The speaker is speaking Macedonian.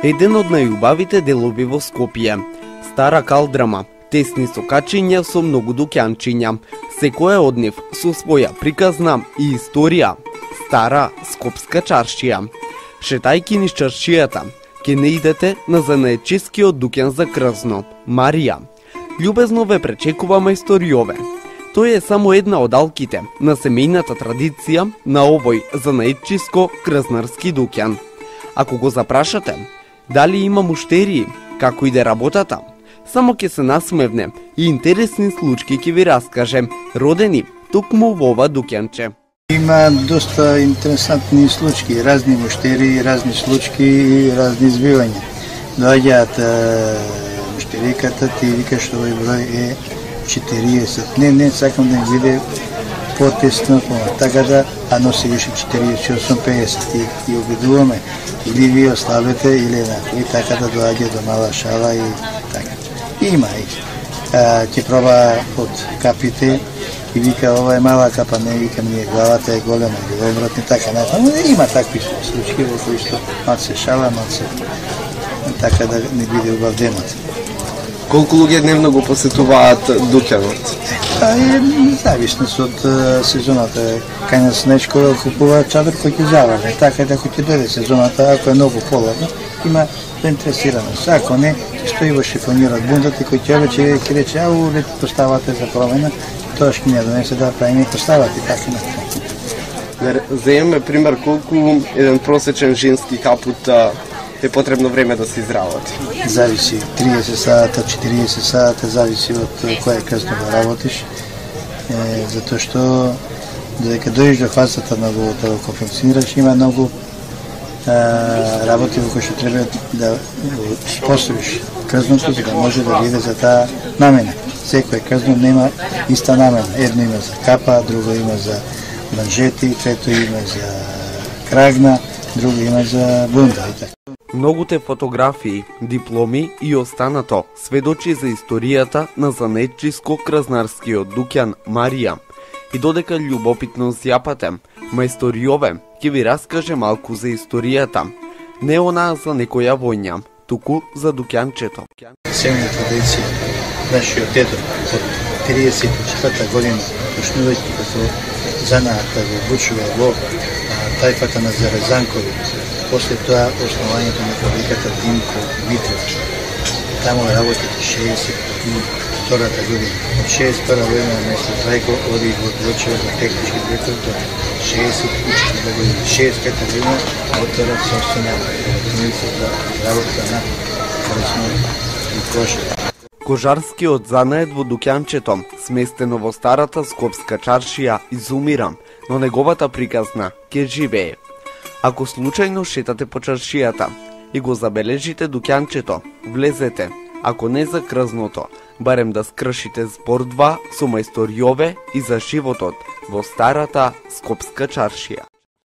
еден од најубавите делови во Скопје. Стара калдрама, тесни сокачиња со многу дуќанчиња, секоја од нив со своја приказна и историја. Стара скопска чаршија. Шетајки низ чаршијата, ќе наидете на занаетчискиот дуќан за крзно, Марија. Љубезно ве пречекуваме историјове. Тој е само една од алките на семејната традиција на овој занаетчиско крзнарски дуќан. Ако го запрашате, дали има муштерии, како иде работата, само ќе се насмевне и интересни случаи ќе ви раскаже, родени токму во ова дуќанче. Има доста интересантни случаи, разни муштерии, разни случаи и разни збивања. Доаѓаат муштериката, ти вика што овој број е 40. Не сакам да им биде потесно, така да, а носи више 48-50 и обидуваме или вие оставете или и така да доаѓа до мала шала и така. Има и ќе проба од капите и вика ова е мала капа, не вика ние главата е голема или обратно така. Има такви случаи во кои што малце шала, малце така да не биде убав денот. Колку луѓе дневно го посетуваат дуќанот? Зависност од сезоната. Кај нас нечко купува чадар кој ќе заврне. Така да ако ќе дојде сезоната, ако е многу поладно, има заинтересираност. Ако не, стои во шифонират бундата и кој ќе обече ќе рече, ау, лети поставате за промена, тоа ќе не донесе да правиме и поставате така на. Земеме пример колку еден просечен женски капут е потребно време да се изработи. Зависи 30 сата, 40 сата, зависи од која късно да работиш. Затоа што додека дојдеш до фазата на да го функционираш, има многу работи во кои што треба да способиш крзното, за да може да биде за таа намена. Секој крзно нема иста намена. Едно има за капа, друго има за манжети, трето има за крагна, друго има за бунда и така. Многуте фотографии, дипломи и останато сведочи за историјата на занаетчиско кразнарскиот дуќан Марија. И додека љубопитно зјапате, мајсторијове ќе ви раскаже малку за историјата. Не она за некоја војна, туку за дуќанчето. Семејна традиција, нашиот дедо од 34 година, почнувајќи како занаат во Бучове, во тајфата на Зарезанкови. После тоа основањето на фабриката Димко Митров. Таму работите 62-та година. Од 61-та година место Трајко оди во Бучеве на технички директор до 64-та година. 65-та година отвора собствена единица за работа на крзно и кошер. Кожарскиот занаед во дуќанчето, сместено во старата скопска чаршија, изумира, но неговата приказна ќе живее. Ако случајно шетате по чаршијата и го забележите дуќанчето, влезете, ако не за крзното, барем да скршите збор 2 со мајсторијове и за животот во старата скопска чаршија.